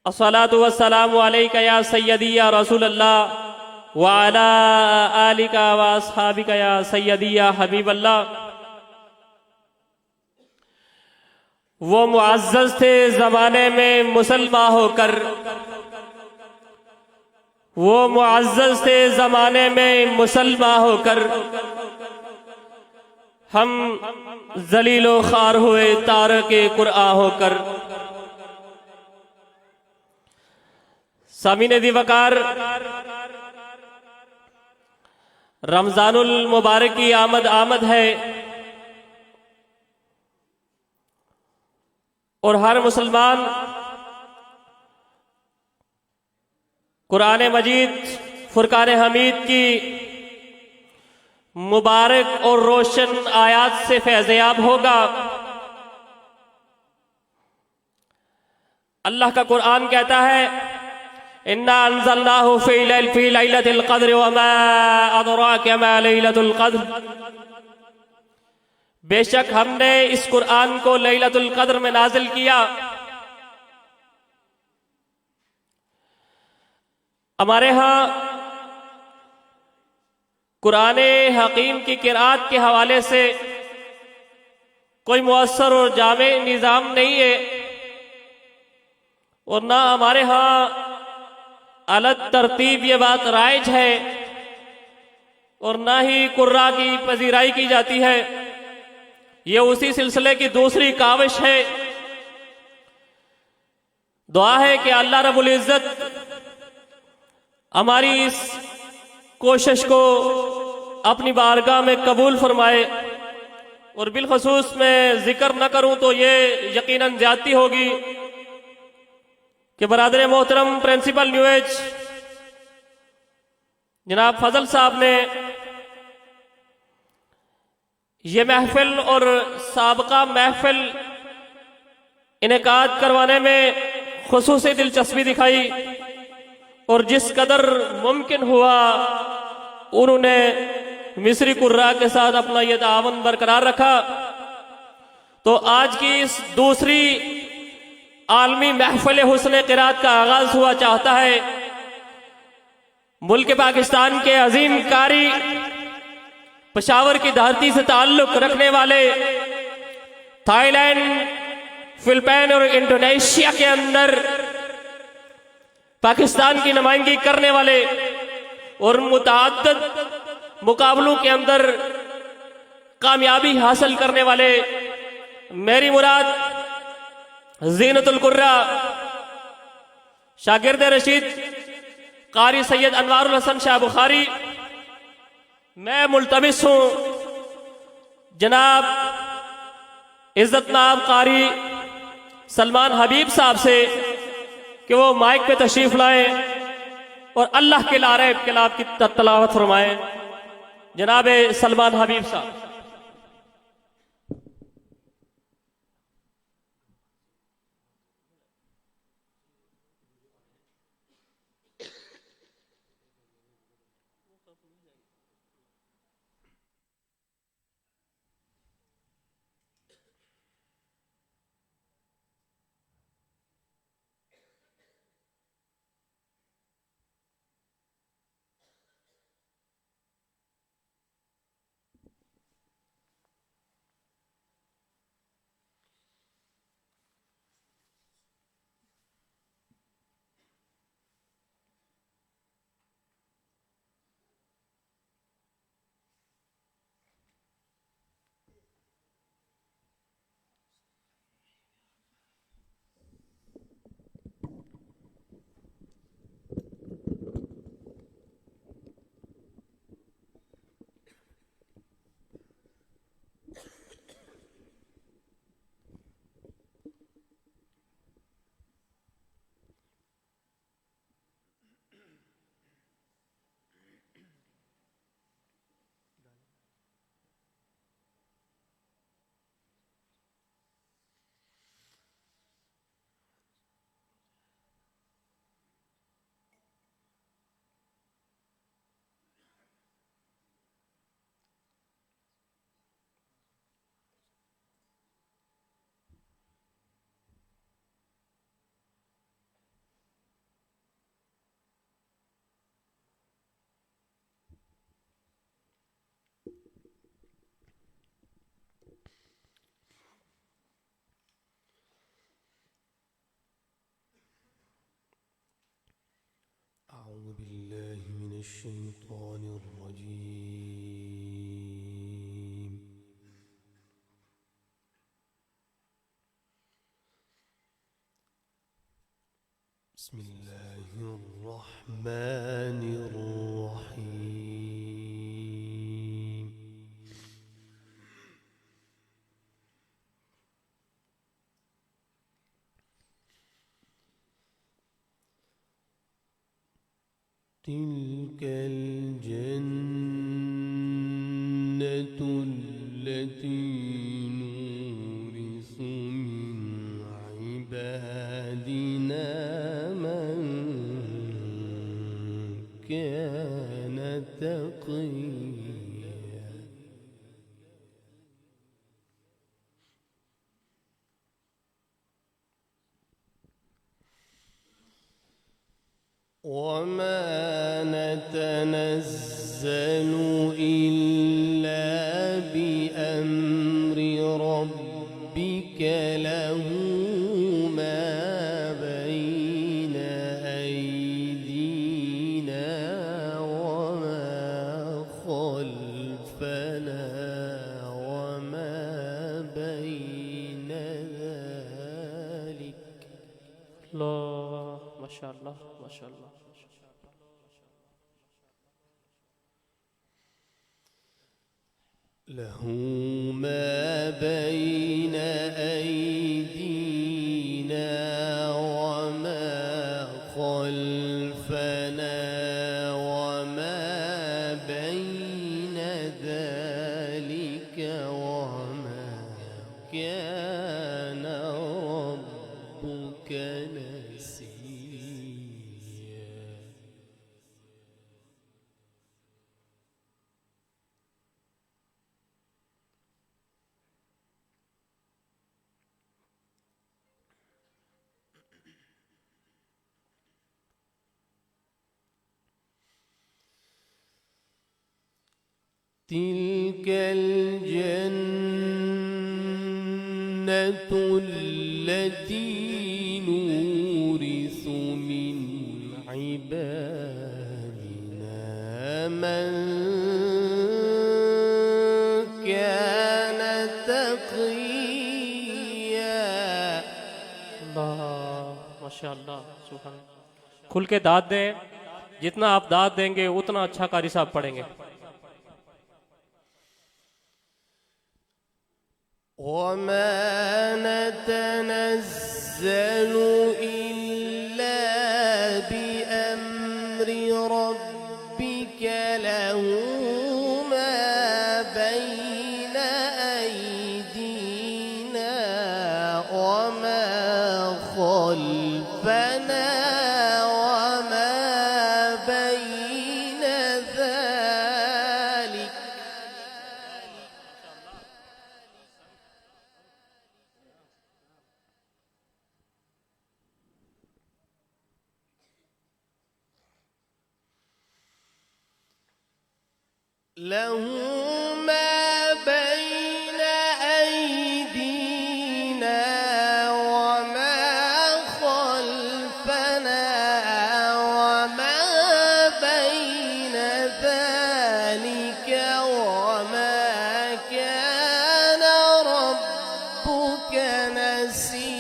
अस्सलातु वस्सलामु अलैका या सय्यदी या रसूल अल्लाह व अला आलिका व अस्हाबिका या सय्यदी या हबीब अल्लाह। वो मुअज़्ज़ज़ थे ज़माने में मुसलमान होकर, वो मुअज़्ज़ज़ थे ज़माने में मुसलमान होकर, हम ज़लीलो ख़ार हुए तारके कुरआन होकर। सामीन दिवकार, रमज़ानुल मुबारक की आमद आमद है और हर मुसलमान कुरान मजीद फुरकान हमीद की मुबारक और रोशन आयात से फैज़याब होगा। अल्लाह का कुरान कहता है, इन्ना अंज़लनाहु फी लैलतिल क़द्र व मा अदराका मा लैलतुल क़द्र। बेशक हमने इस कुरान को लैलतुल क़द्र में नाजिल किया। हमारे यहाँ कुरान हकीम की किरात के हवाले से कोई मुअस्सर और जामे निज़ाम नहीं है और ना हमारे यहाँ अलग तरतीब ये बात राइज है और ना ही कुर्रा की पजीराई की जाती है। ये उसी सिलसिले की दूसरी काविश है। दुआ है कि अल्लाह रब्बुल इज़्ज़त हमारी इस कोशिश को अपनी बारगाह में कबूल फरमाए और बिलखसूस मैं जिक्र न करूं तो ये यकीनन ज्यादती होगी कि बरादर मोहतरम प्रिंसिपल न्यू एज जनाब फजल साहब ने ये महफिल और साबका महफिल इनेकाद करवाने में खुसूसी दिलचस्पी दिखाई और जिस कदर मुमकिन हुआ उन्होंने मिस्री कुर्रा के साथ अपना यह तावन बरकरार रखा। तो आज की इस दूसरी आलमी महफिल हुस्न क़िरात का आगाज हुआ चाहता है। मुल्क पाकिस्तान के अजीम कारी, पेशावर की धरती से ताल्लुक रखने वाले, थाईलैंड, फिलिपाइन और इंडोनेशिया के अंदर पाकिस्तान की नुमाइंदगी करने वाले और मुतअद्दिद मुकाबलों के अंदर कामयाबी हासिल करने वाले मेरी मुराद ज़ीनतुल कुर्रा शागिर्द रशीद कारी सैयद अनवारुल हसन शाह बुखारी, मैं मुल्तमिस हूं जनाब इज्जतनाब कारी सलमान हबीब साहब से कि वो माइक पे तशरीफ लाए और अल्लाह के लारे किलाब की तलावत फरमाए। जनाब सलमान हबीब साहब। بالله من الشيطان الرجيم. بسم الله الرحمن الرحيم. تلك الجنة التي نورث من عبادنا من كان تقيا. وما نتنزل إلا بأمر ربك له ما بين أيدينا وما خلفنا وما بين ذلك. الله ما شاء الله ما شاء الله. له ما بين أيدينا وما خلفنا وما بين ذلك وما كان ربك نسيا. تلك الجنة التي نورث من عبادنا من كان تقيا. अल्लाह माशाअल्लाह सुभान। खुल के दाद दें, जितना आप दाद देंगे उतना अच्छा कारी साहब पढ़ेंगे। وما نتنزل إلا بأمر ربك له ما بين أيدينا وما خلفنا وما بين ذلك. له ما بين أيدينا وما خلفنا وما بين ذلك وما كان ربك نسيا.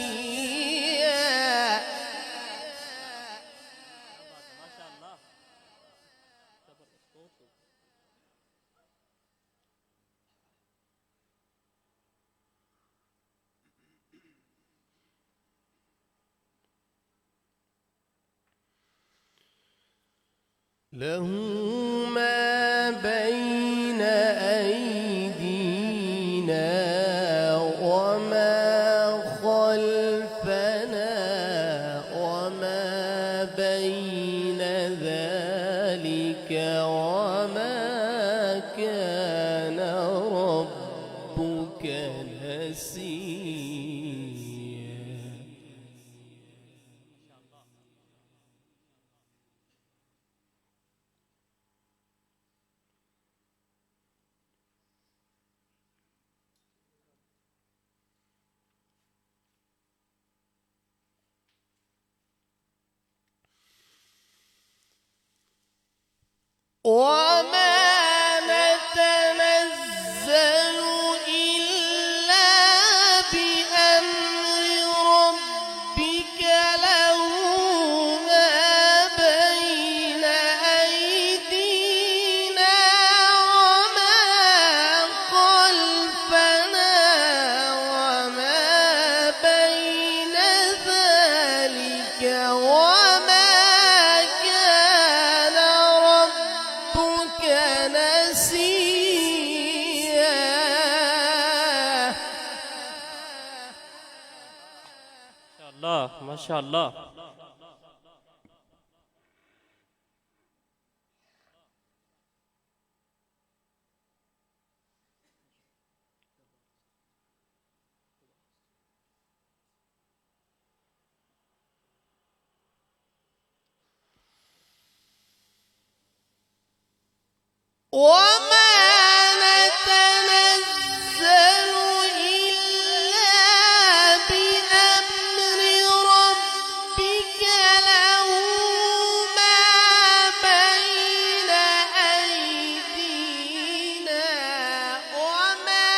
له ما بين أيدينا وما خلفنا وما بين ذلك وما كان ربك نسيا. अल्लाह माशा अल्लाह। وما نتنزل إلا بأمر ربك له ما بين أيدينا وما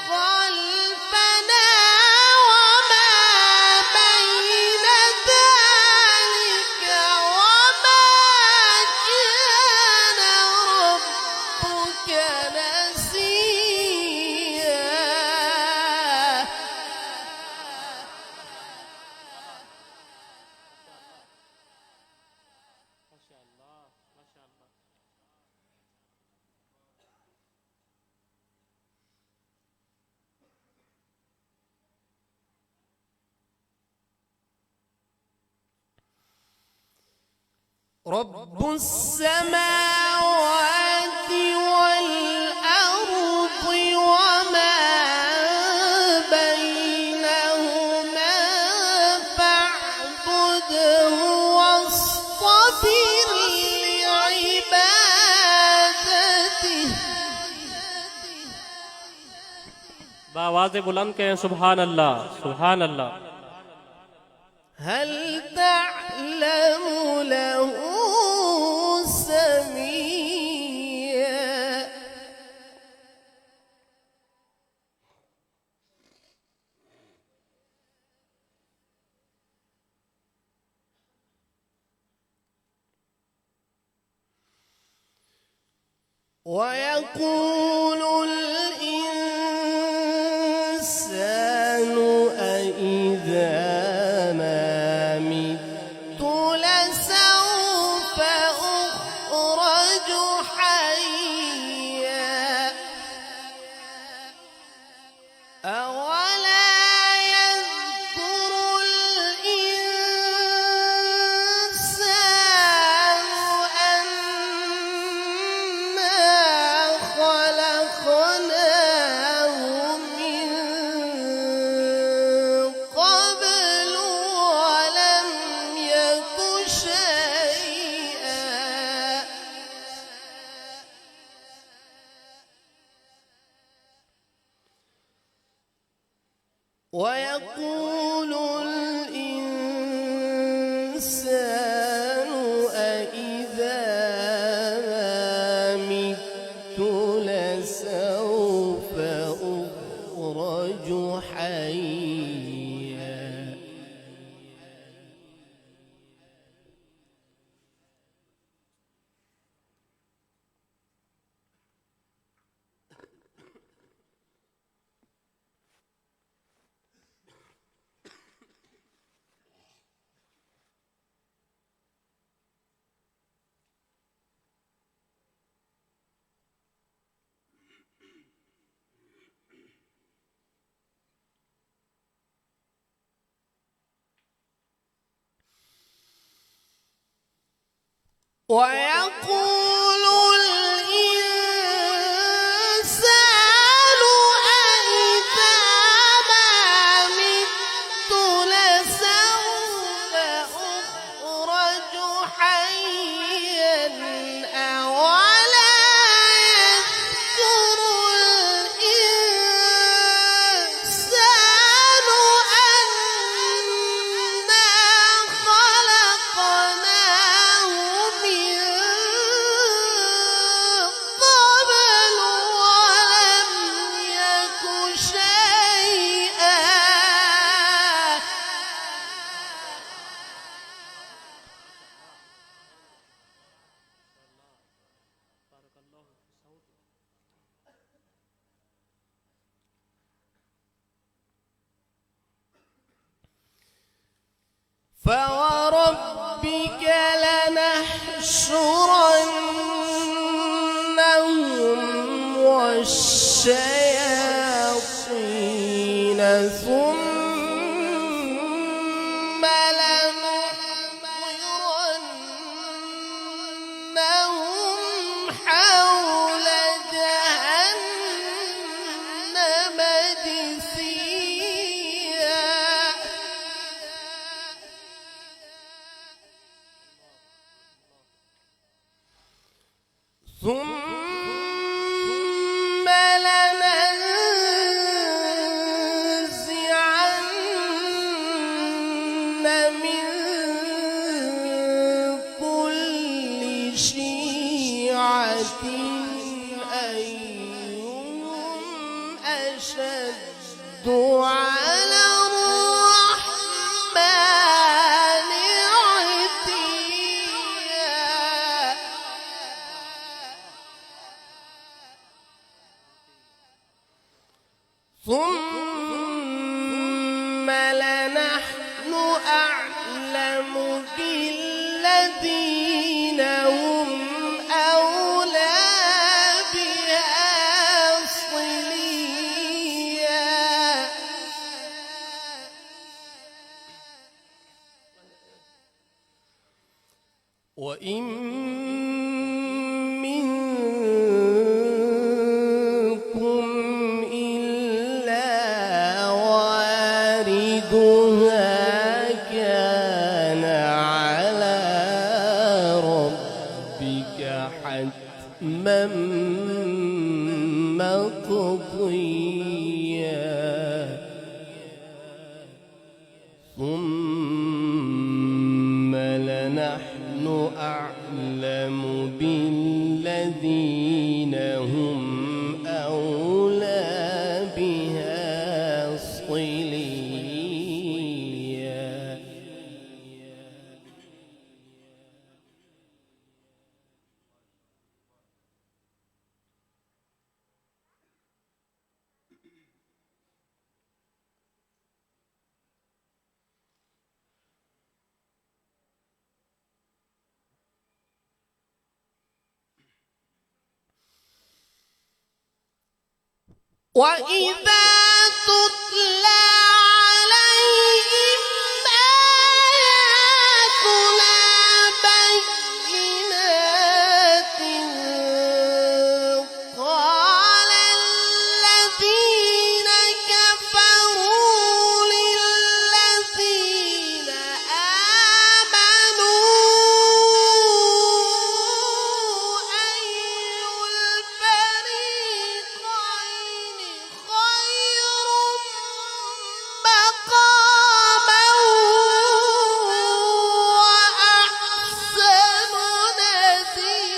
خلفنا وما بين ذلك وما كان ربك نسيا. رب السماوات والأرض وما بينهما فاعبده واصطبر لعبادته. बावाज़े बुलंद कहें सुभान अल्लाह सुभान अल्लाह। هل تعلم له سميا. ويقول الإنسان أإذا ما مت لسوف أخرج حيا. أولا يذكر الإنسان أنا خلقناه من قبل ولم يك شيئا. ويقول الإنسان أإذا ما مت لسوف أخرج حيا. ويقول الإنسان أإذا ما مت لسوف أخرج حيا. أولا يذكر الإنسان أنا خلقناه من قبل ولم يك شيئا. فوربك لنحشرنهم والشياطين ثم من كل شيعة أيهم أشد على الرحمن عتيا ثم لنحن أعلم بالذين هم أولى بها صليا وإن منكم إلا واردها كان على ربك حتما مقضيا ثم لنحن أعلم بالذين هم أولى بها صليا وإذا تتلى عليهم آياتنا بينات قال الذين كفروا للذين آمنوا أي الفريقين خير مقاما وأحسن نديا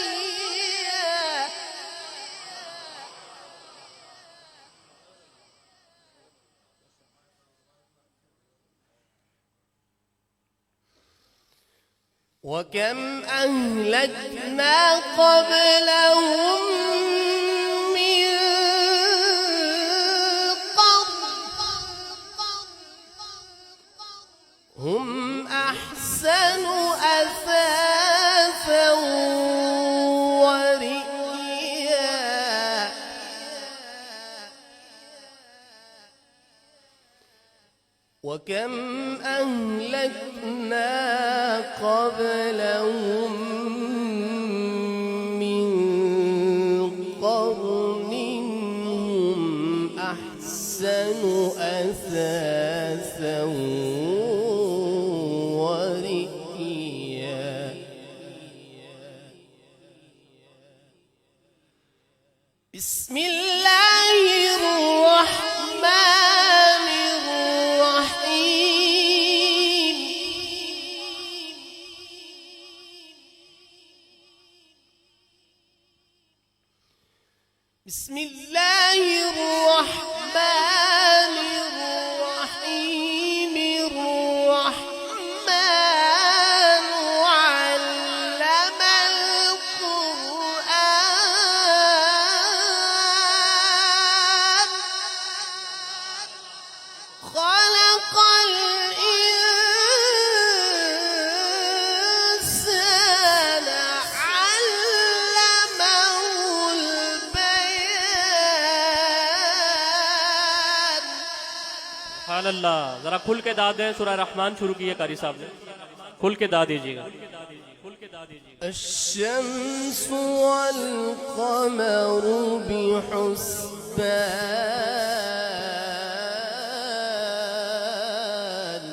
وكم أهلكنا قبلهم من قرن هم أحسن أثاثا ورئيا وكم أهلكنا قبلهم من قرن هم أحسن أثاثا ورئيا بسم الله الرحمن الرحيم بسم الله الرحمن الرحيم الرحمن علم القرآن خلق الإنسان علمه البيان सुभान अल्लाह। जरा खुल के दाद दें। सूरह रहमान शुरू की है कारी साहब ने, खुल के दाद दीजिएगा। الشمس والقمر بحسبان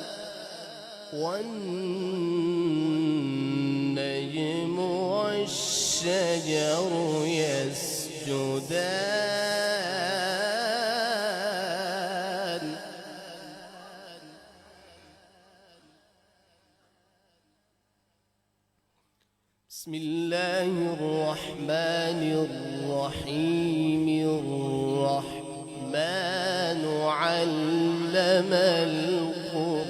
والنجم والشجر يسجدان بسم الله الرحمن الرحيم الرحمن علم القرآن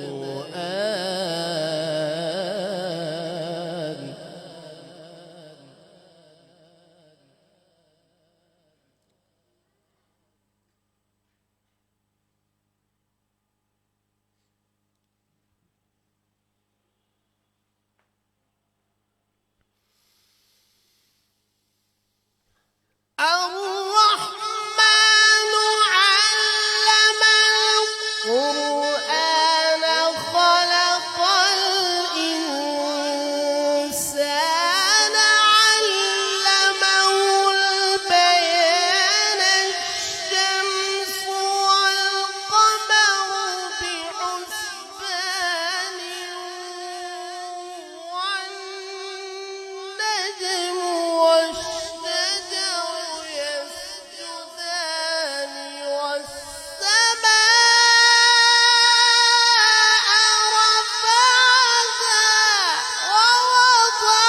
الرحمن علم القرآن خلق الإنسان علمه البيان الشمس والقمر بحسبان والنجم والشجر يسجدان والسماء رفعها ووضع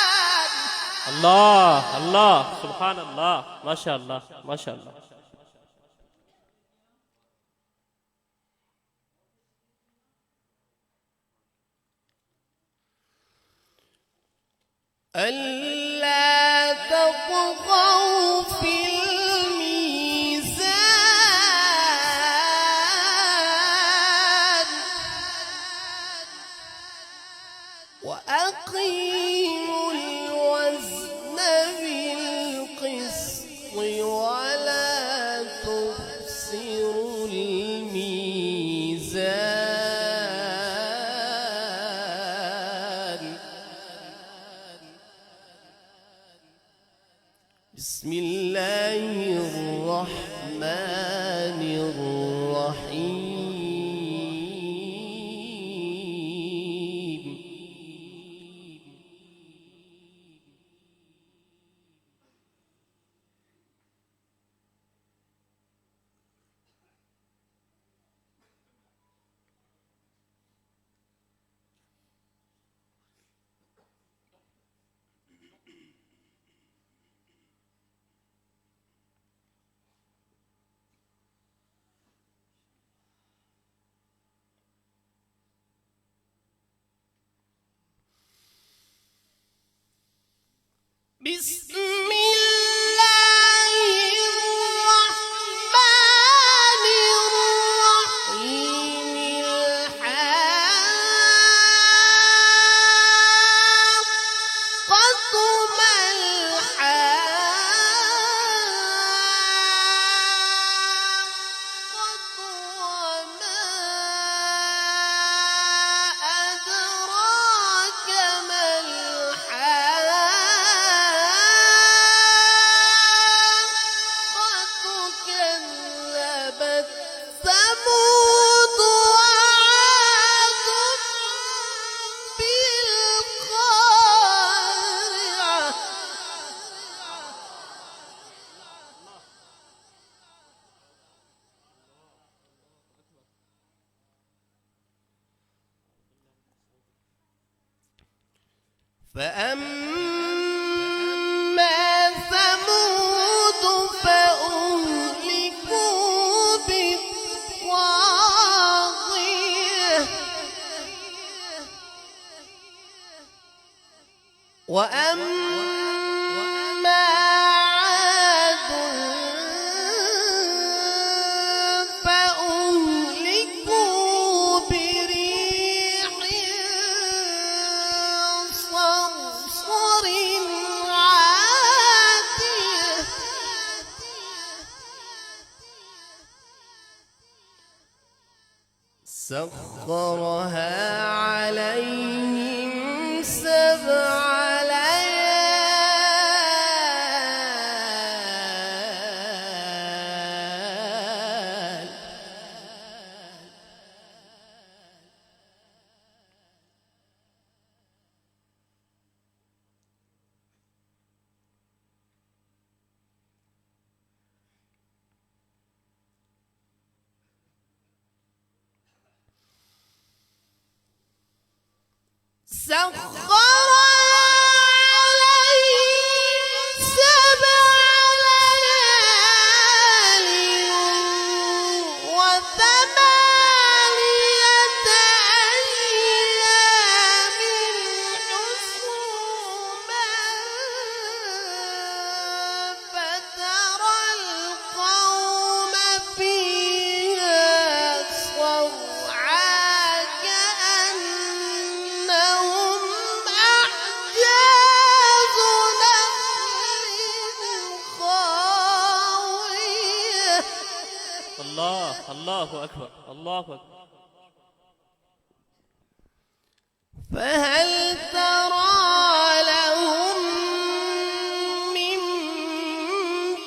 الميزان الله الله سبحان الله ما شاء الله ما شاء الله. ألا تطغوا في الميزان وأقيموا الوزن بالقسط ولا تخسروا الميزان. بسم الله الرحمن الرحيم بسم الله الرحمن الرحيم الحاقة ما الحاقة وما أدراك ما الحاقة كذبت ثمود وعاد بالقارعة فأما ثمود فأهلكوا بالطاغية وأما عاد فأهلكوا بريح صرصر عاتية سخرها عليهم 7 ليال سخر عليهم 7 ليال و8 أيام حسوما فترى القوم فيها صرعى كأنهم أعجاز نخل خاوية. الله أكبر، الله أكبر. فهل ترى لهم من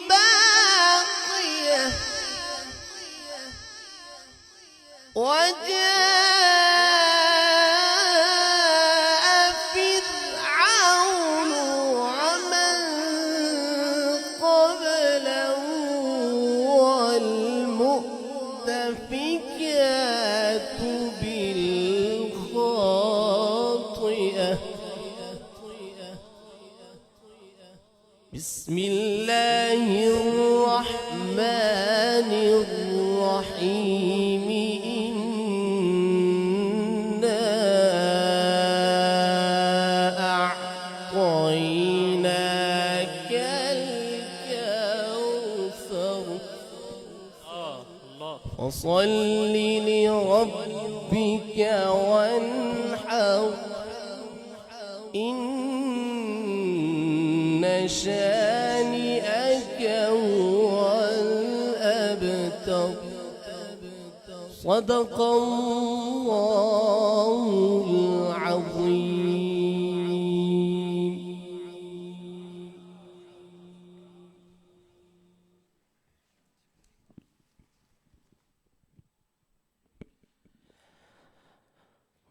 باقية وجاء فرعون ومن قبله والمؤتفكات بالخاطئة. بسم الله الرحمن الرحيم. إنا أعطيناك الكوثر فصل لربك وانحر إن شانئك هو الأبتر. صدق الله العظيم.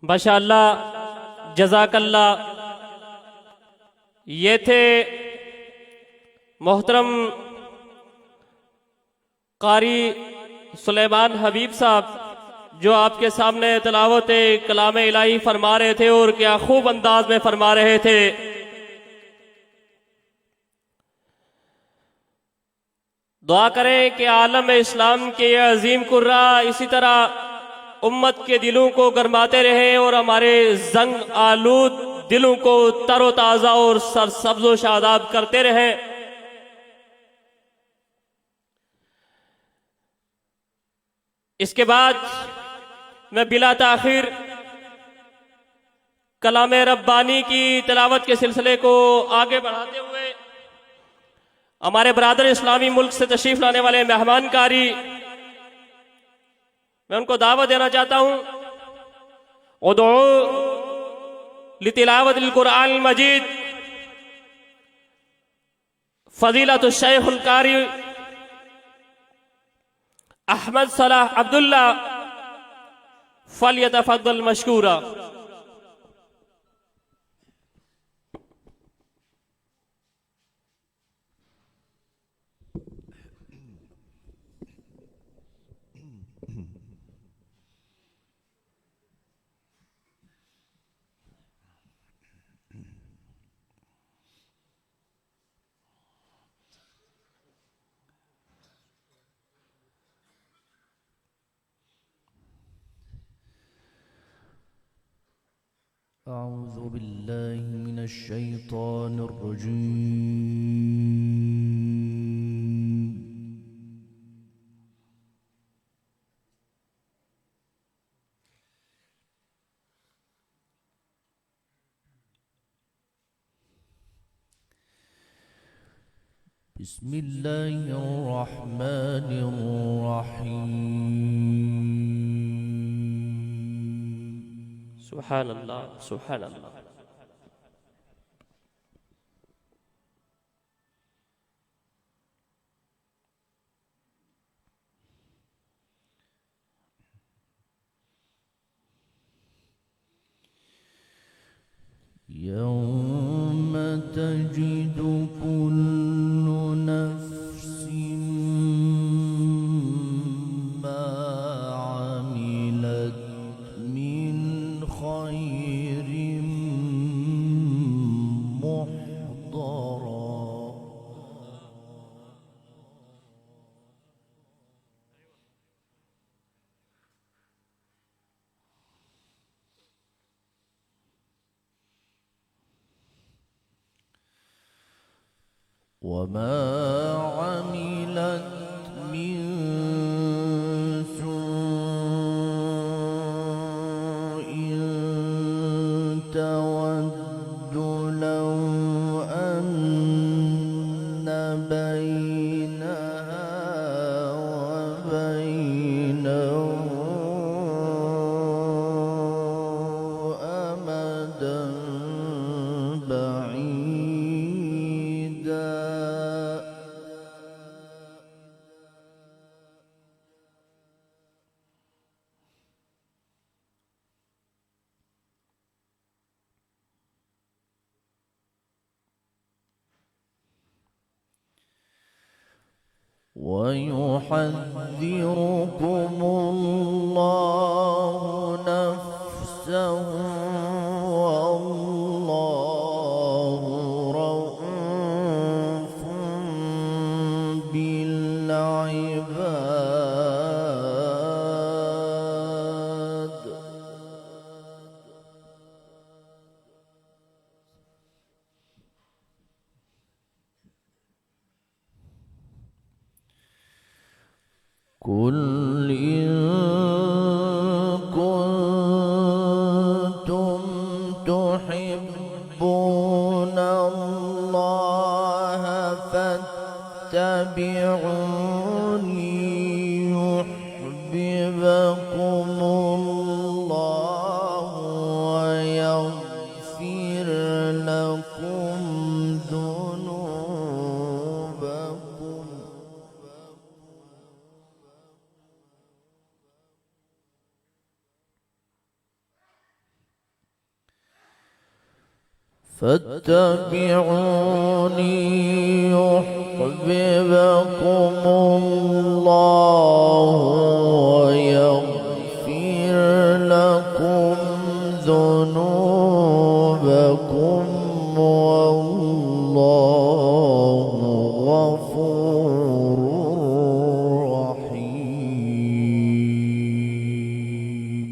माशाअल्लाह, जज़ाकल्लाह। ये थे मोहतरम कारी सुलेमान हबीब साहब, जो आपके सामने तिलावत कलाम इलाही फरमा रहे थे और क्या खूब अंदाज में फरमा रहे थे। दुआ करें कि आलम इस्लाम के ये अजीम कुर्रा इसी तरह उम्मत के दिलों को गरमाते रहे और हमारे जंग आलूद दिलों को तरोताज़ा और सरसब्ज़ो शादाब करते रहे। इसके बाद मैं बिला ताखिर कलाम रब्बानी की तिलावत के सिलसिले को आगे बढ़ाते हुए हमारे बरादर इस्लामी मुल्क से तशरीफ लाने वाले मेहमान कारी, मैं उनको दावत देना चाहता हूं। उदू लितिलावतिल कुरान मजीद फजीलतुश शेखुल कारी अहमद सलाह अब्दुल्ला फलियतफद्दल मशकूरा। أعوذ بالله من الشيطان الرجيم. بسم الله الرحمن الرحيم. सुभान अल्लाह, सुभान अल्लाह। يوم تجد كل نفس ما عملت من خير وما عملت من سوء تود لو أن بينها وبينه أمدا بعيدا ويحذركم الله نفسه والله رؤوف بالعباد قل إن كنتم تحبون الله فاتبعوني يحببكم الله ويغفر لكم ذنوبكم فاتبعوني يحببكم الله ويغفر لكم ذنوبكم والله غفور رحيم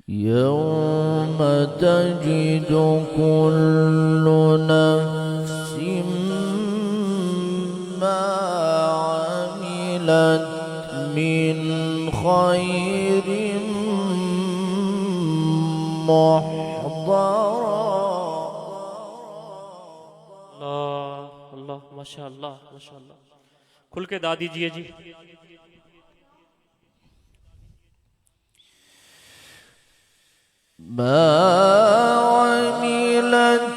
يوم تجد كل نفس ما عملت من خير محضرا अल्लाह अल्लाह माशाअल्लाह माशाअल्लाह। खुल के दा दीजिए जी। ما عملت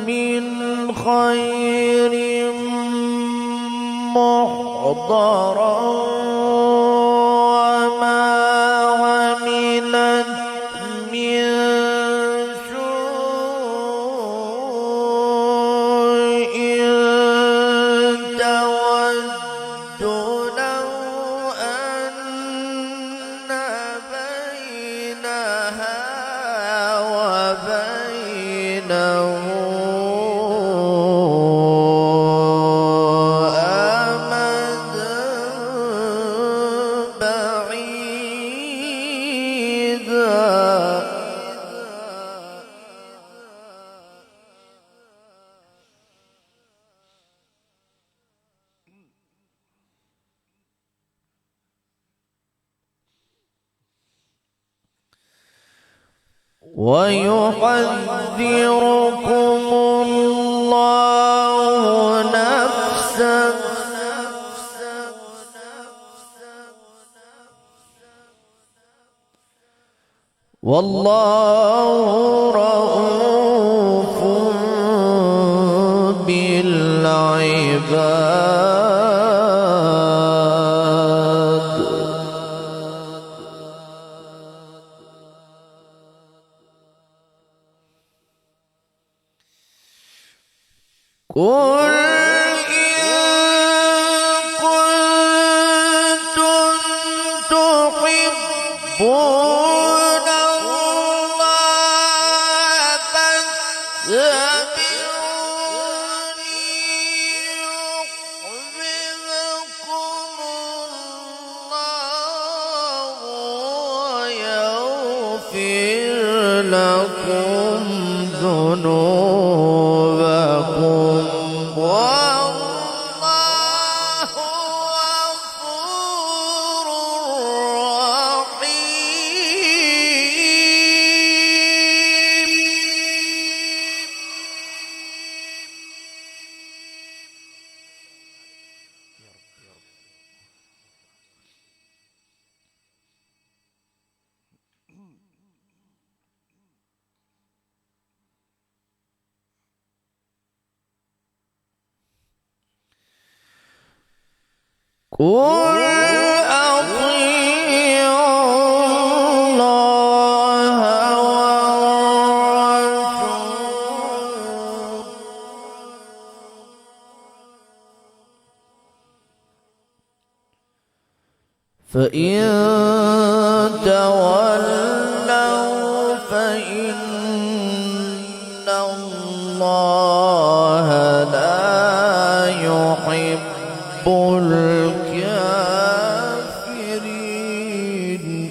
من خير محضرا وما عملت من سوء تود لو أن بينها وبينه أمدا ويحذركم الله نفسه والله رؤوف بالعباد قل إن كنتم تحبون الله فاتبعوني يحببكم الله لكم ذنوبكم والله غفور قل أطيعوا الله والرسول فإن تولوا فإن الله لا يحب الكافرين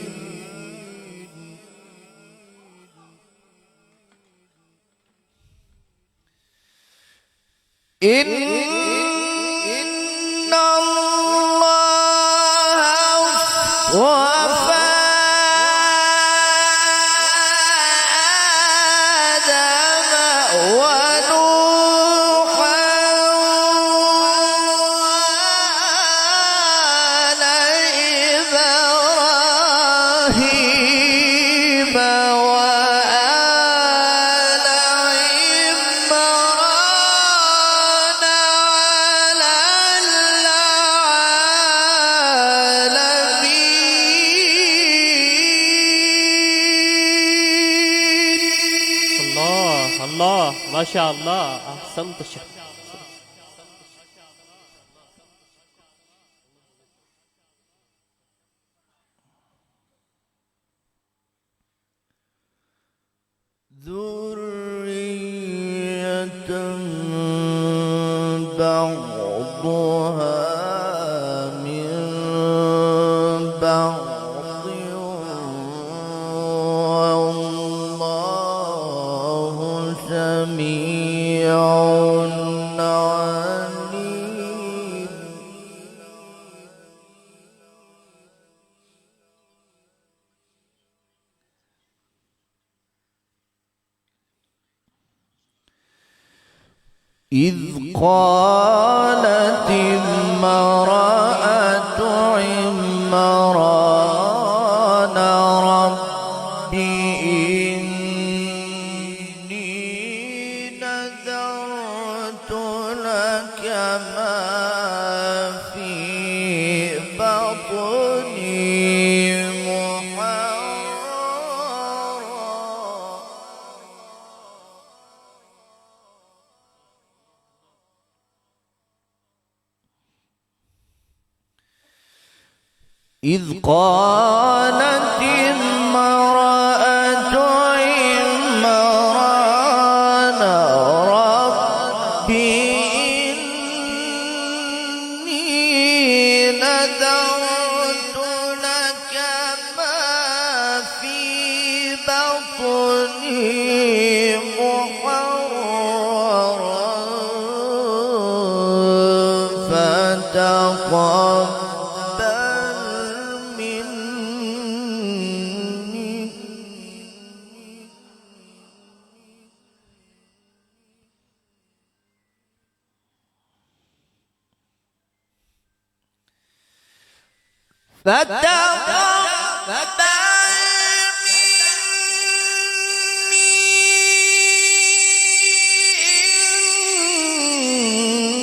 إن الله اصطفى آدم ونوحا وآل إبراهيم وآل عمران على العالمين. الله الله ما شاء الله أحسنت الشيخ. ذرية بعضها من بعض والله سميع عليم. إذ قالت امرأة عمران رب إني نذرت لك ما في بطني محررا إذ قالت امرأة عمران رب إني نذرت لك ما في بطني محررا فتقبل مني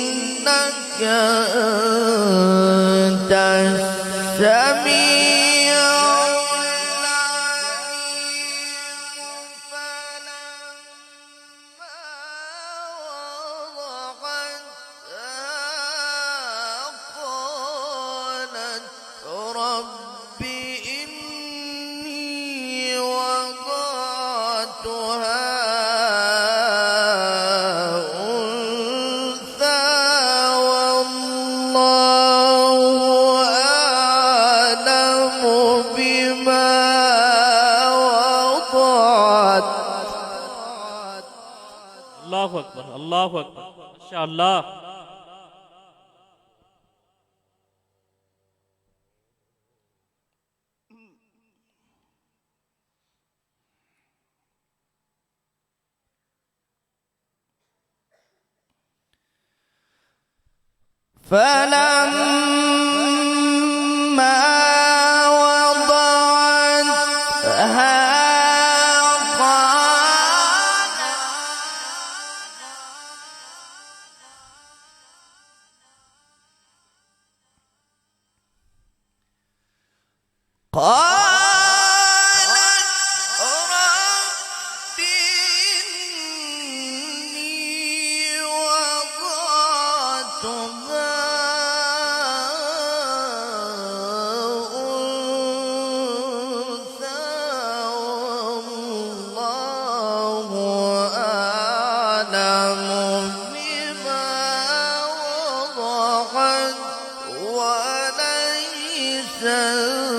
إنك أنت السميع العليم. فلما وضعتها قالت رب إني وضعتها أنثى والله أعلم بما وضعت अल्लाहु अकबर, अल्लाहु अकबर, माशाअल्लाह। فلما وضعتها قالت رب إني وضعتها أنثى والله أعلم بما وضعت وليس الذكر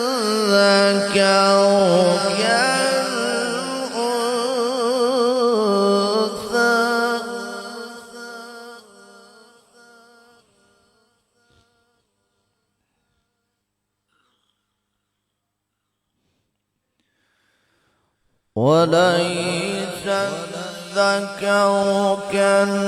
وليس الذكر كالأنثى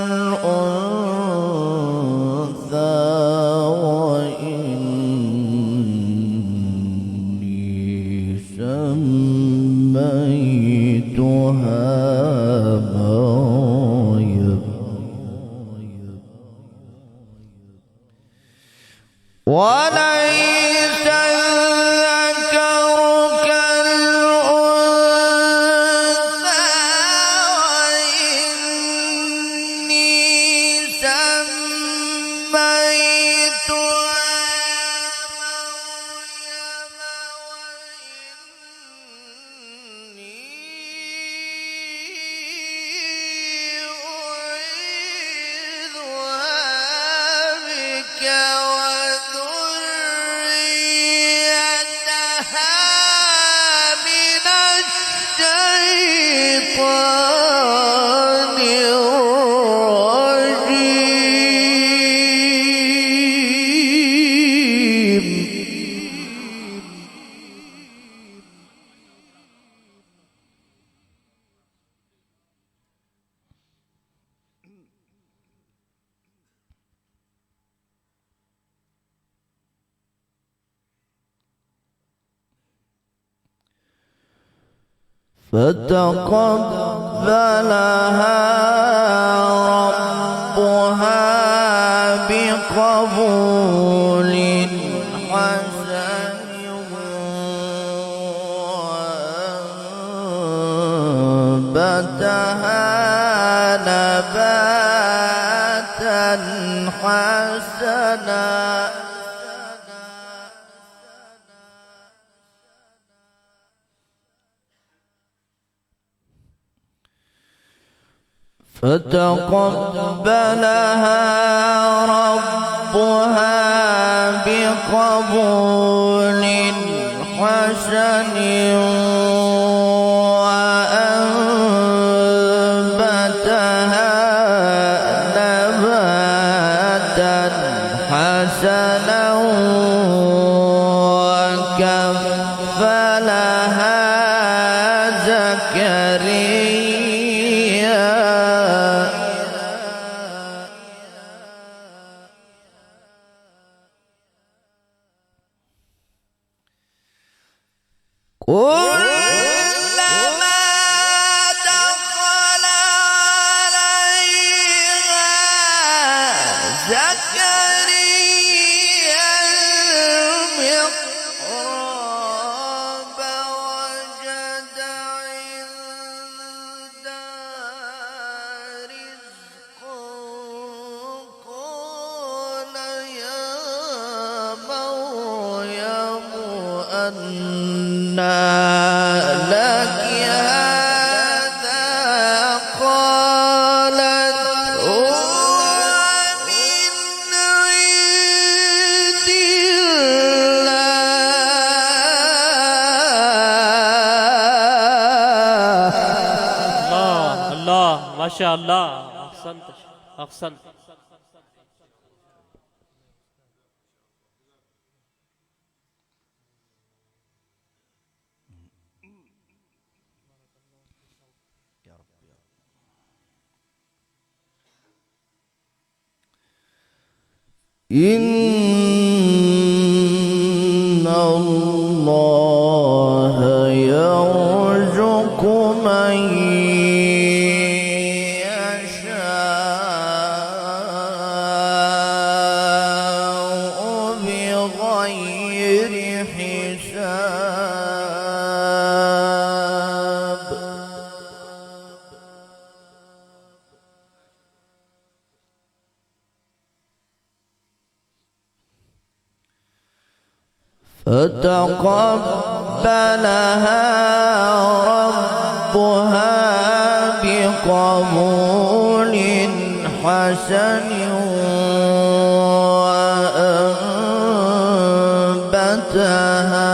وإني سميتها مريم وليس الذكر كالأنثى وإني سميتها فتقبلها ربها بقبول حسن وأنبتها نباتا حسنا فتقبلها ربها بقبول حسن وأنبتها نباتا حسنا وكفلها زكريا كلما دخل عليها زكريا माशाअल्लाह अहसंत अहसंत। إن الله يرزق من يشاء بغير حساب. فتقبلها ربها بقبول حسن وأنبتها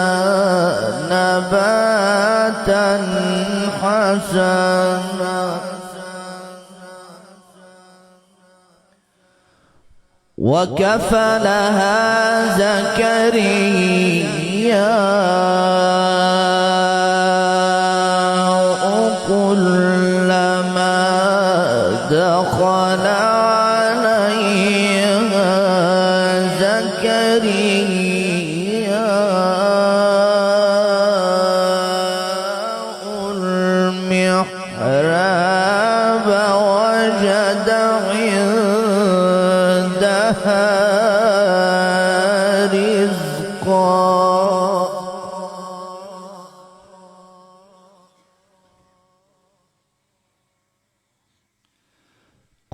نباتا حسنا وكفلها زكريا كلما دخل عليها زكريا المحراب وجد عندها رزقا.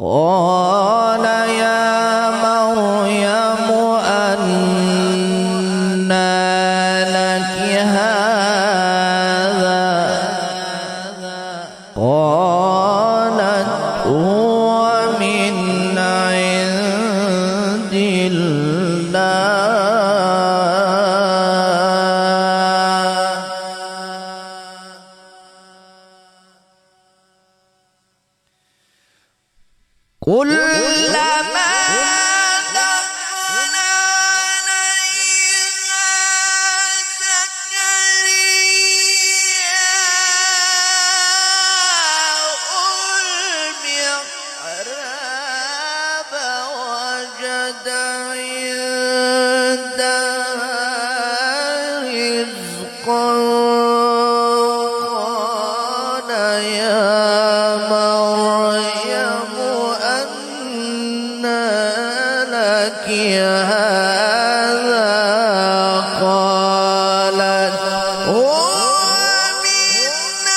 قال يا مريم أنى لك هذا؟ قالت هو من عند الله. كلما دخل عليها زكريا المحراب وجد عندها رزقا. قال يا مريم أنى لك هذا؟ قالت هو من عند الله.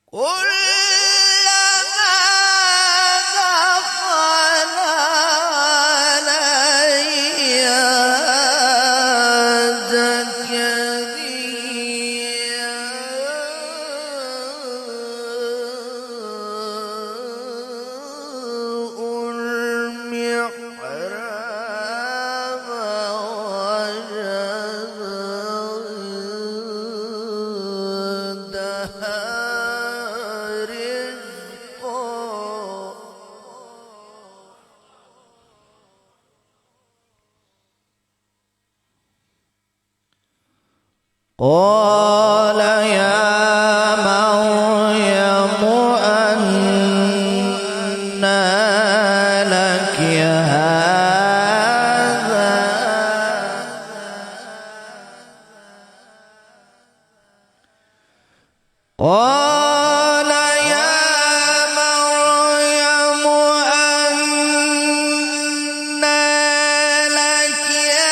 كلما دخل عليها زكريا المحراب وجد عندها رزقا. قال يا مريم أنى لك هذا؟ قال يا مريم أنى لك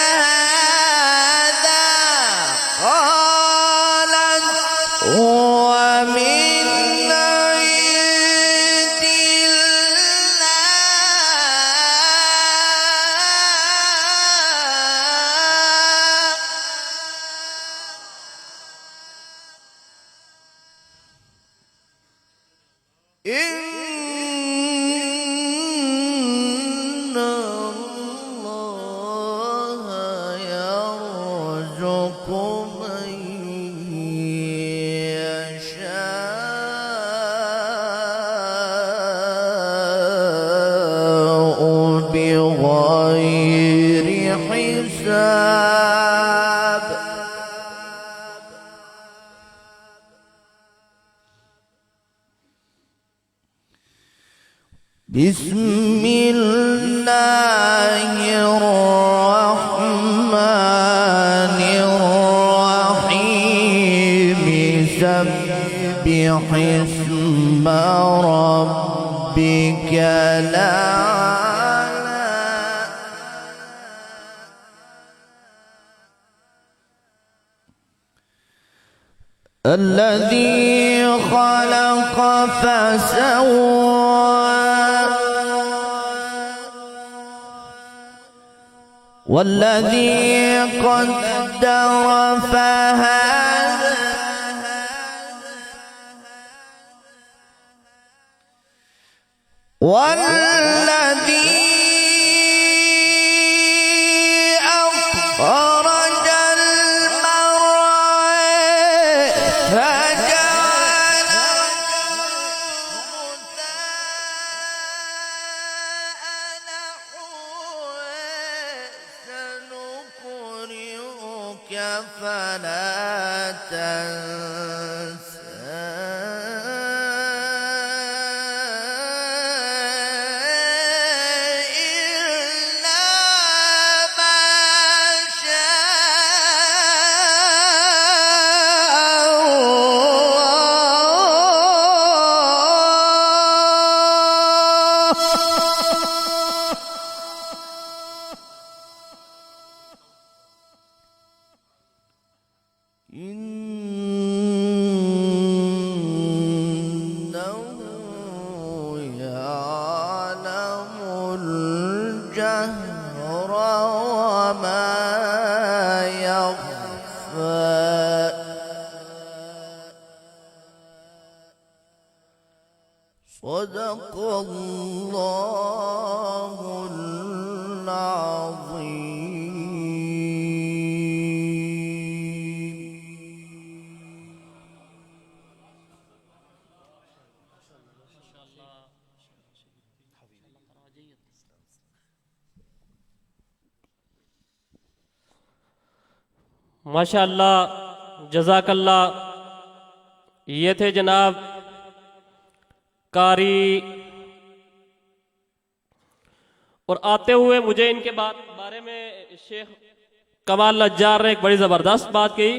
هذا؟ قالت هو من عند الله. إن الله يرزق من يشاء بغير حساب. بسم الله الرحمن الرحيم. سبح اسم ربك الأعلى. الذي خلق فسوى والذي قدر فهدى والذي أخرج المرعى فجعله غثاء نحوا. سنقرئك فلا تنسى إلا ما شاء إنه يعلم الجهر وما يخفى. صدق الله العظيم. माशाअल्लाह, जज़ाकल्लाह। ये थे जनाब कारी। और आते हुए मुझे इनके बारे में शेख कमाल नज्जार ने एक बड़ी ज़बरदस्त बात कही।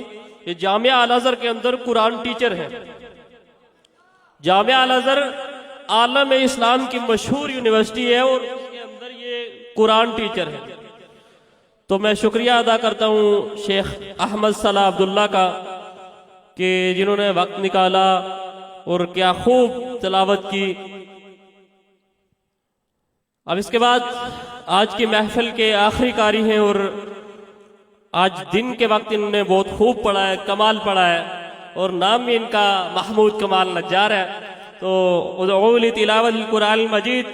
ये जामिया अल अज़हर के अंदर कुरान टीचर हैं। जामिया अल अज़हर आलम इस्लाम की मशहूर यूनिवर्सिटी है और उसके अंदर ये कुरान टीचर है। तो मैं शुक्रिया अदा करता हूँ शेख अहमद सलाह अब्दुल्ला का कि जिन्होंने वक्त निकाला और क्या खूब तिलावत की। अब इसके बाद आज की महफिल के आखिरी कारी हैं और आज दिन के वक्त इन्होंने बहुत खूब पढ़ा है, कमाल पढ़ा है और नाम भी इनका महमूद कमाल नज्जार है। तो उदऊली तिलावत कुरान मजीद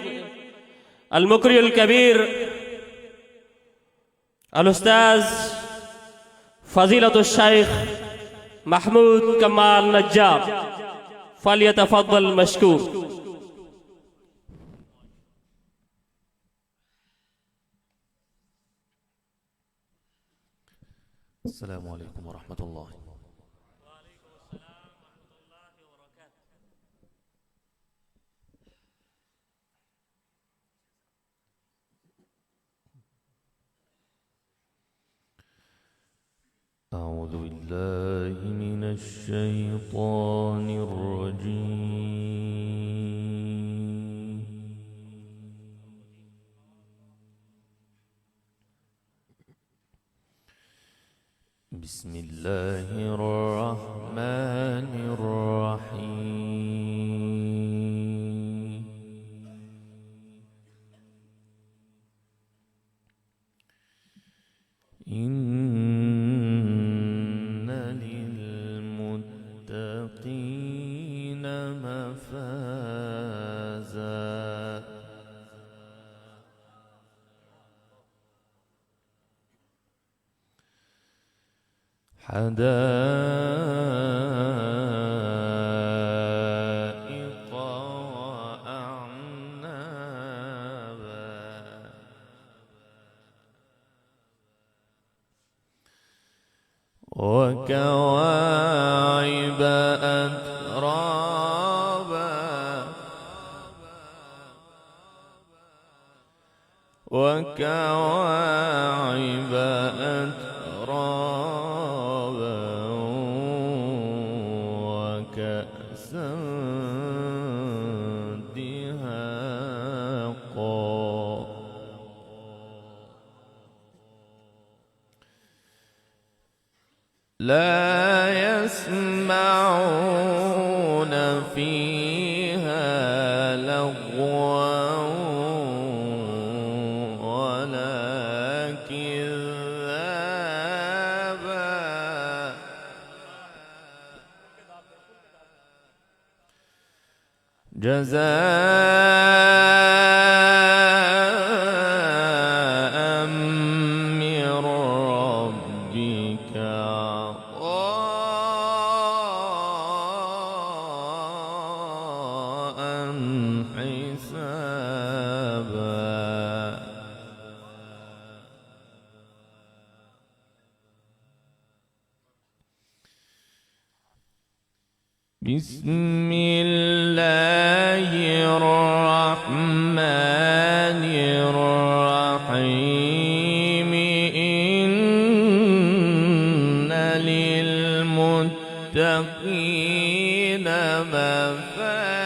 अल मुकरी अल कबीर अल उस्ताज फजीलत शेख महमूद कमाल नज्जार फलियतफद्दल मशकूर। السلام عليكم ورحمة الله. أعوذ بالله من الشيطان الرجيم. بسم الله الرحمن الرحيم. إن للمتقين مفازا حدائق وأعنابا وكواعب أترابا وكواعب أترابا وكأسا دهاقا لا يسمعون فيها لغوا ولا كذابا جزاء من ربك عطاء حسابا بسم الله الرحمن الرحيم إن للمتقين مفازا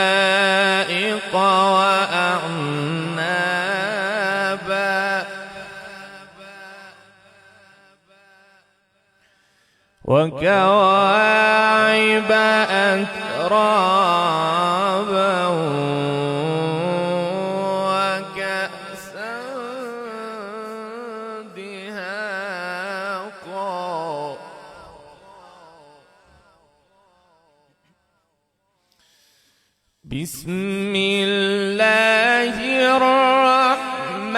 حدائق وأعنابا وكواعب أترابا وكأسا دهاقا بسم الله الرحمن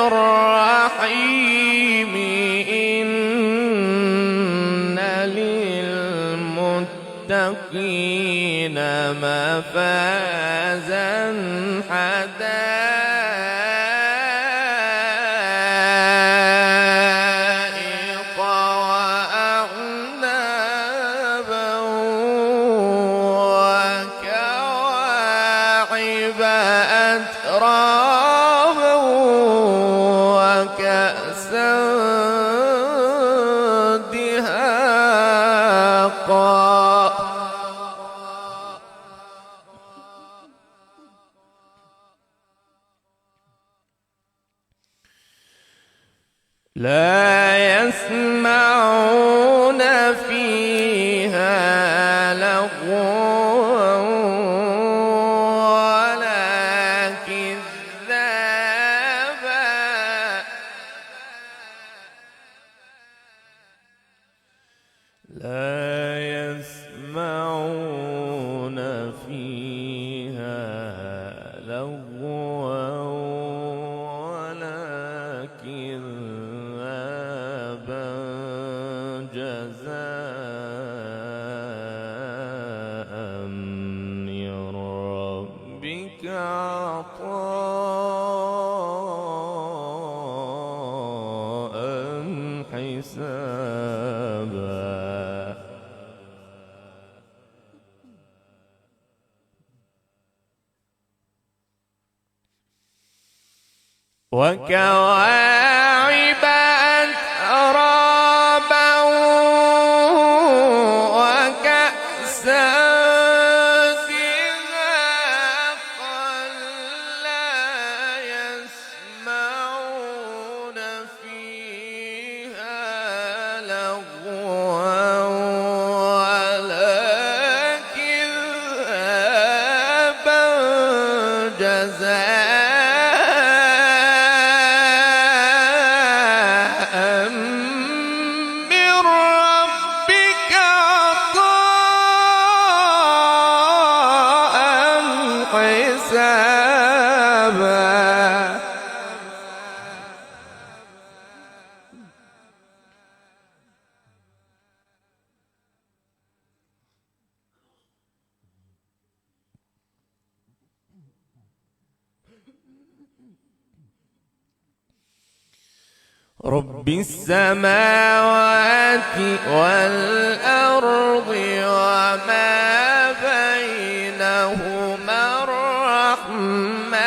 الرحيم إن للمتقين مفازا حدائق وأعنابا وكواعب أترابا وكأسا دهاقا لا يسمعون فيها لغوا ولا كذابا لا يسمعون فيها لغوا ولا كذابا جزاء من ربك عطاء حسابا وكواعب أترابا وكأسا دهاقا لا يسمعون فيها لغوا ولا كذابا جزاء من ربك عطاء حسابا. رب السماوات والأرض وما بينهما الرحمن.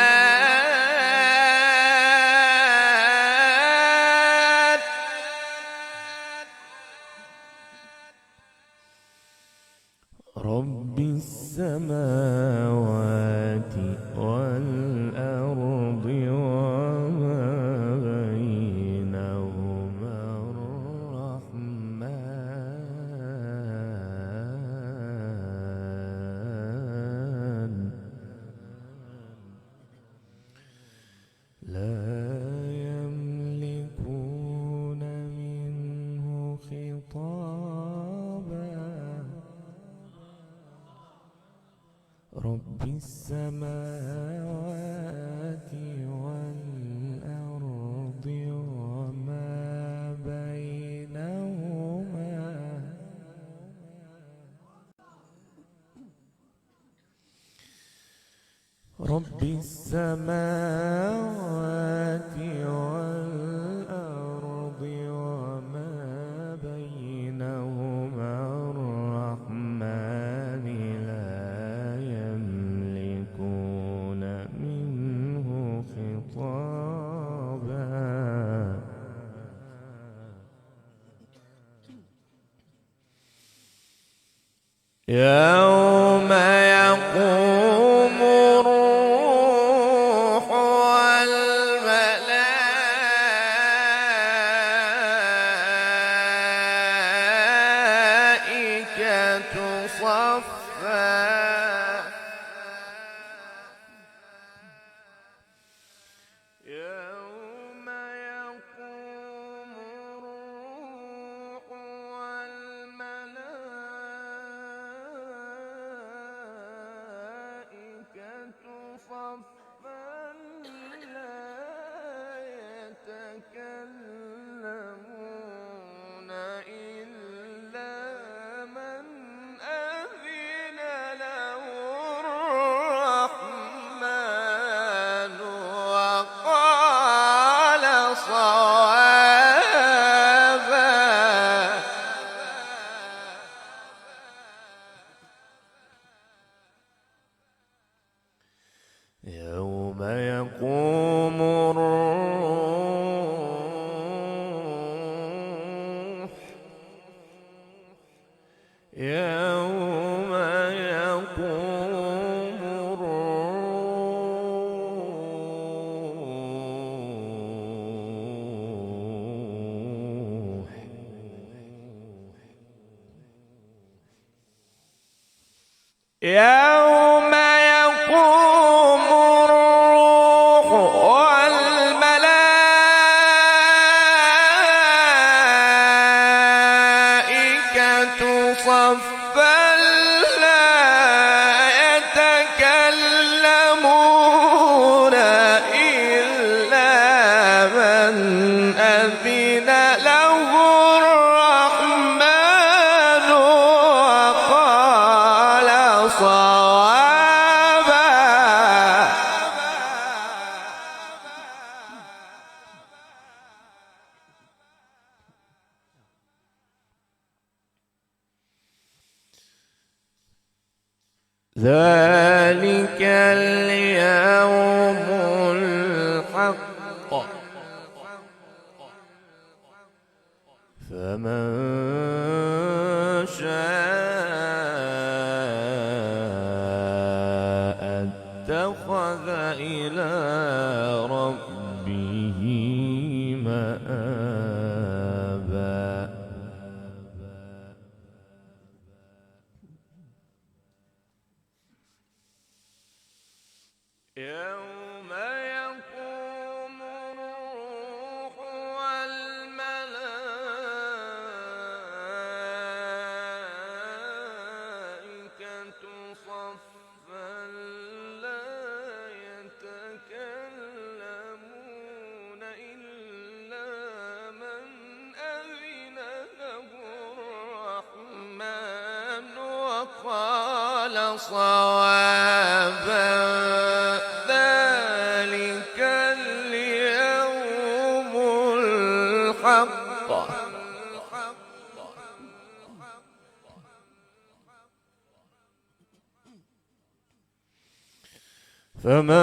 رب السماوات والأرض وما بينهما الرحمن لا يملكون منه خطابا. رب السماوات والأرض وما بينهما رب السماوات والأرض وما بينهما الرحمن لا يملكون منه خطابا. يوم يقوم الروح والملائكة صفا. يوم يقوم الروح والملائكة صفا لا يتكلمون إلا من أذن له الرحمن وقال صوابا. يوم يقوم الروح يوم يقوم الروح يوم يقوم الروح والملائكة صفا لا يتكلمون إلا من أذن له الرحمن وقال صوابا. ذلك اليوم الحق فمن شاء اتخذ إلى ربه مآبا. يوم يقوم الروح والملائكة صفا لا صوابا ذلك اليوم الحق فمن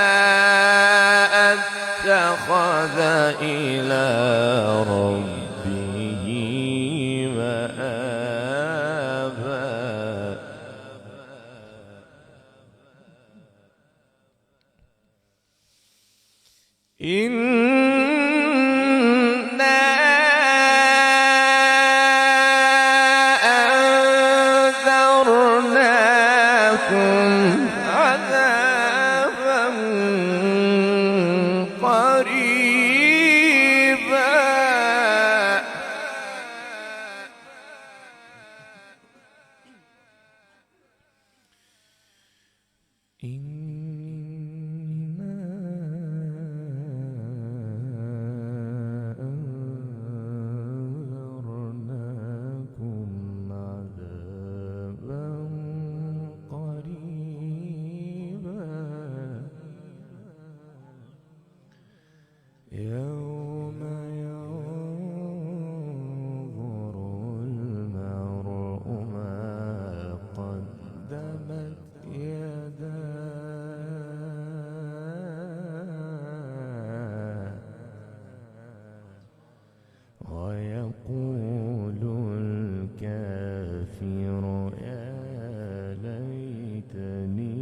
شاء اتخذ إلى ربه مآبا أنذرناكم عذابا قريبا يوم ينظر المرء ما قدمت يداه ويقول الكافر يا ليتني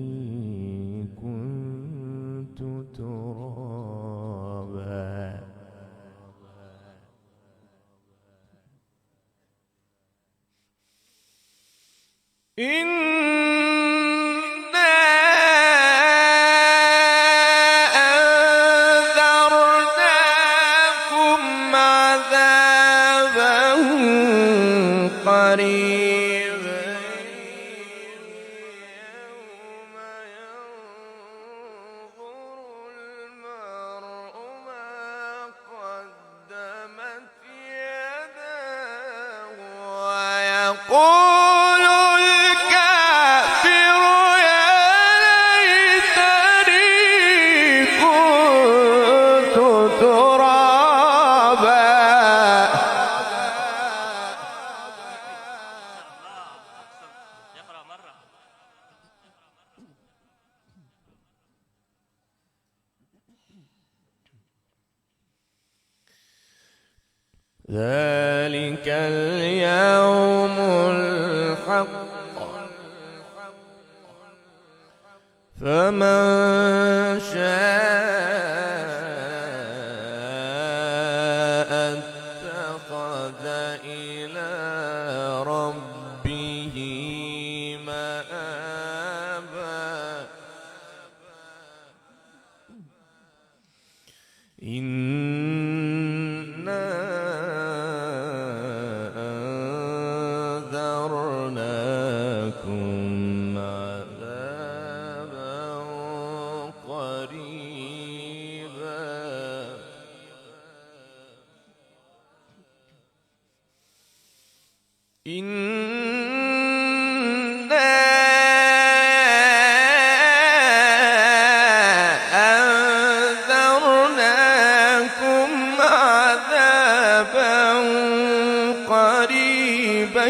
كنت ترابا إنا أنذرناكم عذابا قريبا يوم ينظر المرء ما قدمت يداه ويقول الكافر يا ليتني كنت ترابا ذلك اليوم الحق فمن شاء اتخذ إلى ربه مآبا إنا أنذرناكم عذابا قريبا إنا أنذرناكم عذابا قريبا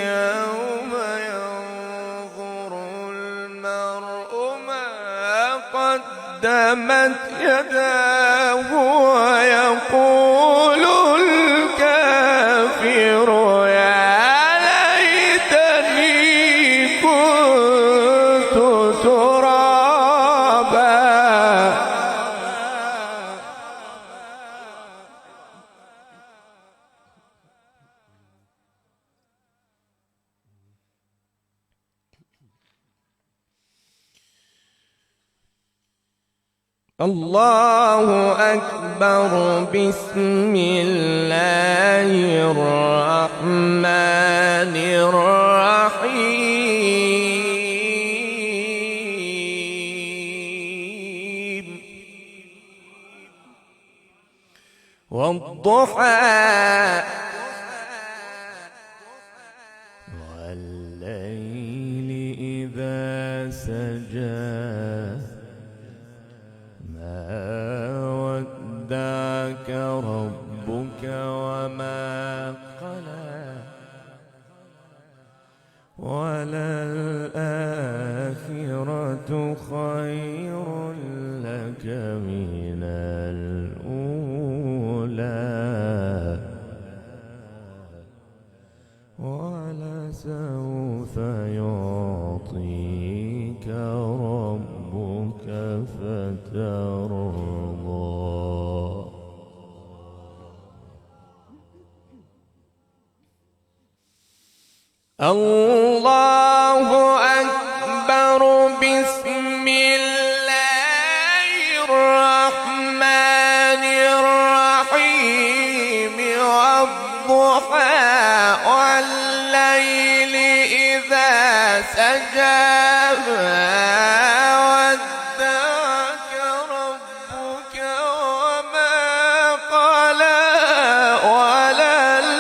يوم ينظر المرء ما قدمت يداه ويقول الكافر يا ليتني كنت ترابا الله أكبر بسم الله الرحمن الرحيم والضحى والليل إذا سجى ما ودعك ربك وما قلى وللآخرة خير لك من الأولى ولسوف يعطيك ربك فترضى. الله أكبر. بسم الله الرحمن الرحيم. والضحى والليل إذا سجى ودعك ربك وما قلى وللآخرة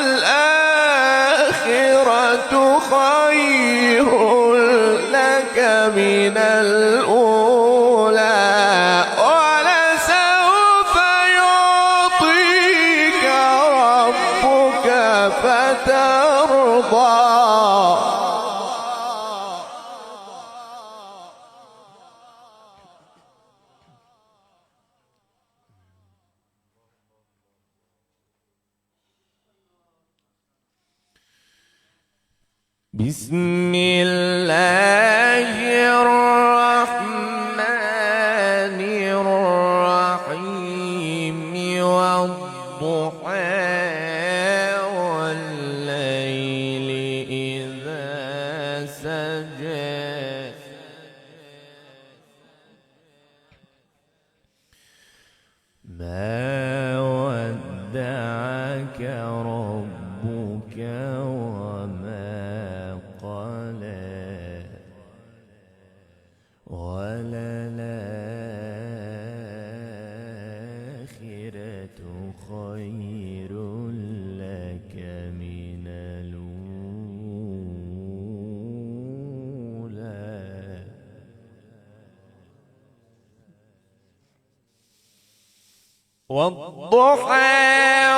خير لك من الأولى ولسوف يعطيك ربك فترضى. بسم الله الرحمن الرحيم. والضحى والليل إذا سجى ما ودعك ربك وما قلى وللآخرة خير لك من الأولى والضحى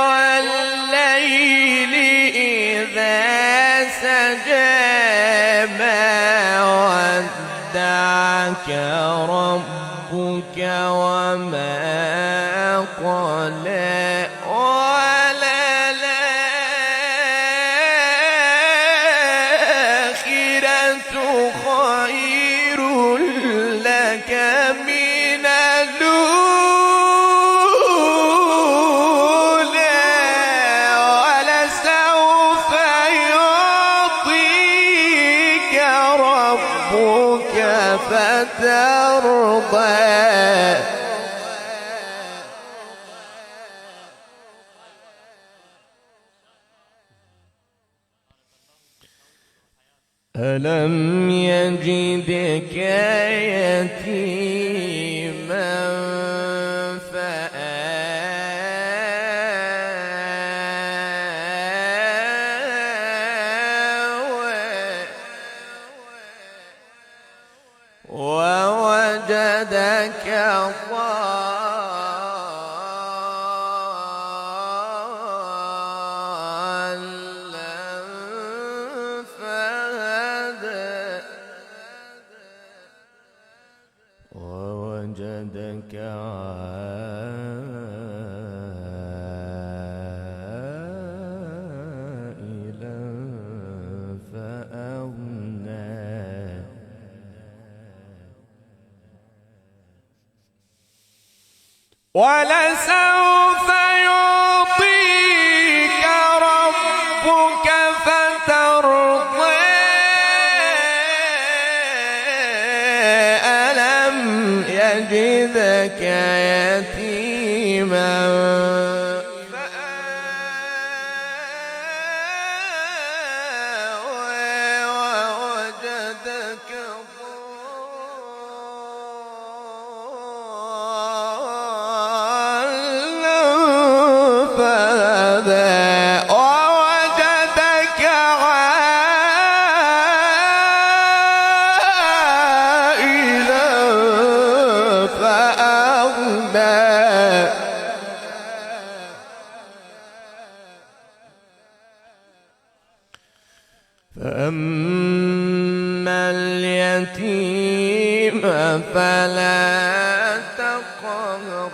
والليل إذا سجى ما ودعك ربك وما قلى وللآخرة خير لك من الأولى ولسوف يعطيك ربك فترضى. ألم يجدك يتيما فآوى ووجدك ضالا فهدى ووجدك عائلا فأغنى ولسوف يعطيك ربك فترضى. ألم يجدك يتيما فآوى ووجدك فهدى ووجدك عائلا فأما اليتيم فلا تقهر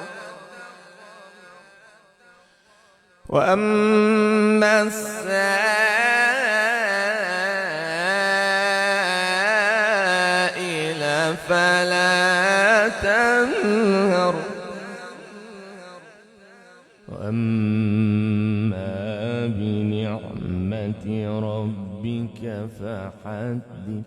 وأما السائل فلا تنهر وأما بنعمة ربك فحدث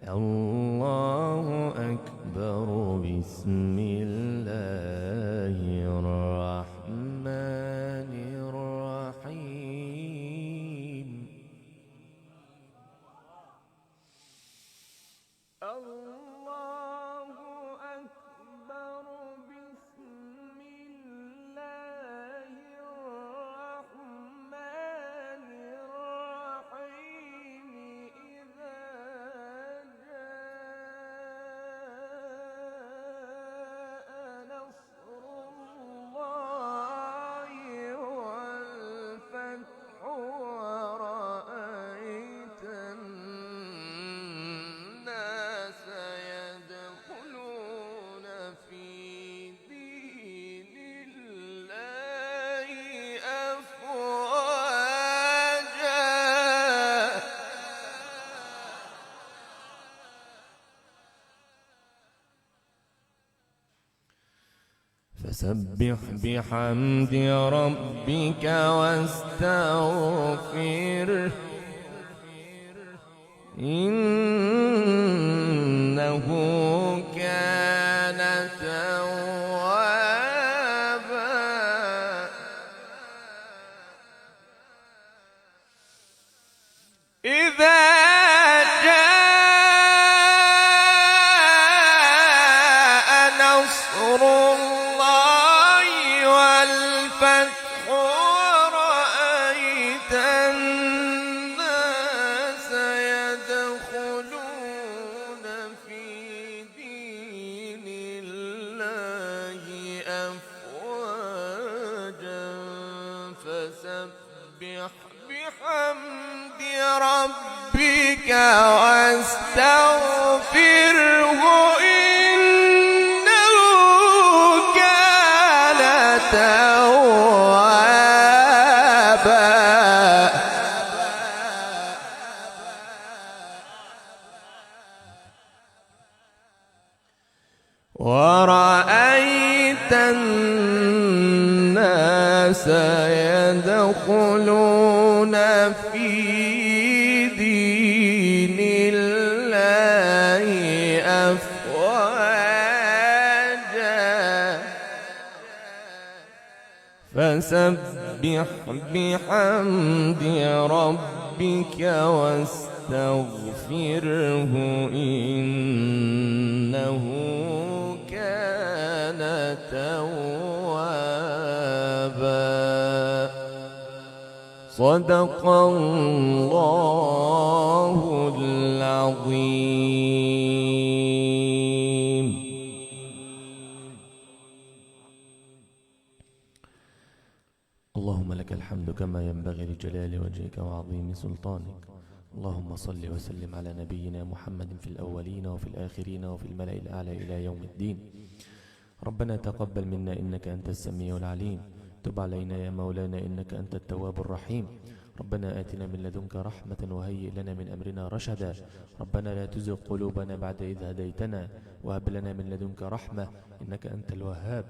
الله أكبر بسم الله الرحمن الرحيم الله أكبر بسم الله الرحمن الرحيم إذا جاء نصر الله والفتح ورأيت الناس يدخلون في دين الله أفواجا فسبح بحمد ربك واستغفره إنه كان توابا إذا جاء نصر الله والفتح ورأيت الناس يدخلون في دين الله أفواجا فسبح بحمد ربك واستغفره إنه كان توابا ورأيت الناس يدخلون في دين الله أفواجا فسبح بحمد ربك واستغفره إنه كان توابا صدق الله العظيم. اللهم لك الحمد كما ينبغي لجلال وجهك وعظيم سلطانك. اللهم صل وسلم على نبينا محمد في الأولين وفي الآخرين وفي الملأ الأعلى إلى يوم الدين. ربنا تقبل منا إنك أنت السميع العليم، تب علينا يا مولانا إنك أنت التواب الرحيم. ربنا آتنا من لدنك رحمة وهيئ لنا من أمرنا رشدا. ربنا لا تزغ قلوبنا بعد إذ هديتنا وهب لنا من لدنك رحمة إنك أنت الوهاب.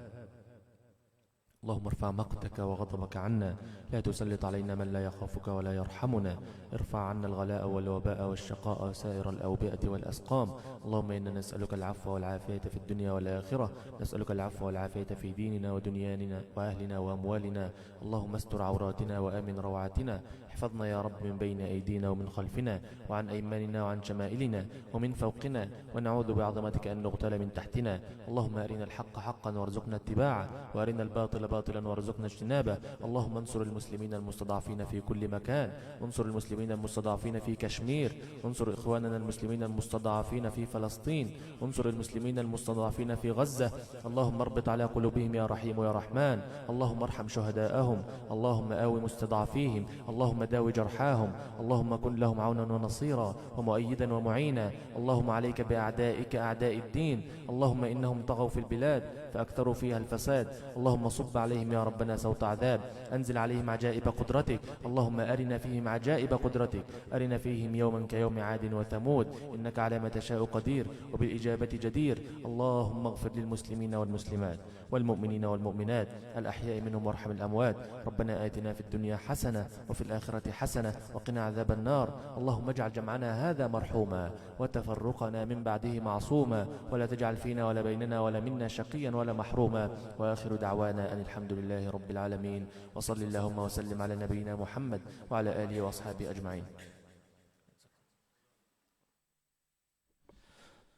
اللهم ارفع مقتك وغضبك عنا، لا تسلط علينا من لا يخافك ولا يرحمنا. ارفع عنا الغلاء والوباء والشقاء وسائر الأوبئة والأسقام. اللهم إنا نسألك العفو والعافية في الدنيا والآخرة، نسألك العفو والعافية في ديننا ودنيانا وأهلنا وأموالنا. اللهم استر عوراتنا وآمن روعاتنا، احفظنا يا رب من بين أيدينا ومن خلفنا وعن أيماننا وعن شمائلنا ومن فوقنا، ونعوذ بعظمتك أن نغتال من تحتنا. اللهم أرنا الحق حقا وارزقنا اتباعه، وأرنا الباطل باطلا وارزقنا اجتنابه. اللهم انصر المسلمين المستضعفين في كل مكان، انصر المسلمين المستضعفين في كشمير، انصر إخواننا المسلمين المستضعفين في فلسطين، انصر المسلمين المستضعفين في غزة. اللهم اربط على قلوبهم يا رحيم يا رحمن. اللهم ارحم شهداءهم، اللهم آو مستضعفيهم، اللهم داوي جرحاهم، اللهم كن لهم عونا ونصيرا ومؤيدا ومعينا. اللهم عليك بأعدائك أعداء الدين، اللهم إنهم طغوا في البلاد فأكثروا فيها الفساد، اللهم صب عليهم يا ربنا سوط عذاب، أنزل عليهم عجائب قدرتك، اللهم أرنا فيهم عجائب قدرتك، أرنا فيهم يوما كيوم عاد وثمود، إنك على ما تشاء قدير وبالإجابة جدير. اللهم اغفر للمسلمين والمسلمات والمؤمنين والمؤمنات الأحياء منهم وارحم الأموات. ربنا آتنا في الدنيا حسنة وفي الآخرة حسنة وقنا عذاب النار. اللهم اجعل جمعنا هذا مرحوما وتفرقنا من بعده معصوما، ولا تجعل فينا ولا بيننا ولا منا شقيا ولا محروما. وآخر دعوانا أن الحمد لله رب العالمين، وصل اللهم وسلم على نبينا محمد وعلى آله وأصحابه أجمعين.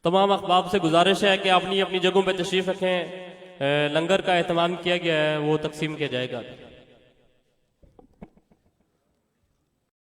तमाम अहबाब से गुजारिश है कि अपनी अपनी जगहों पर तशरीफ़ रखें। लंगर का एहतमाम किया गया है, वो तकसीम किया जाएगा।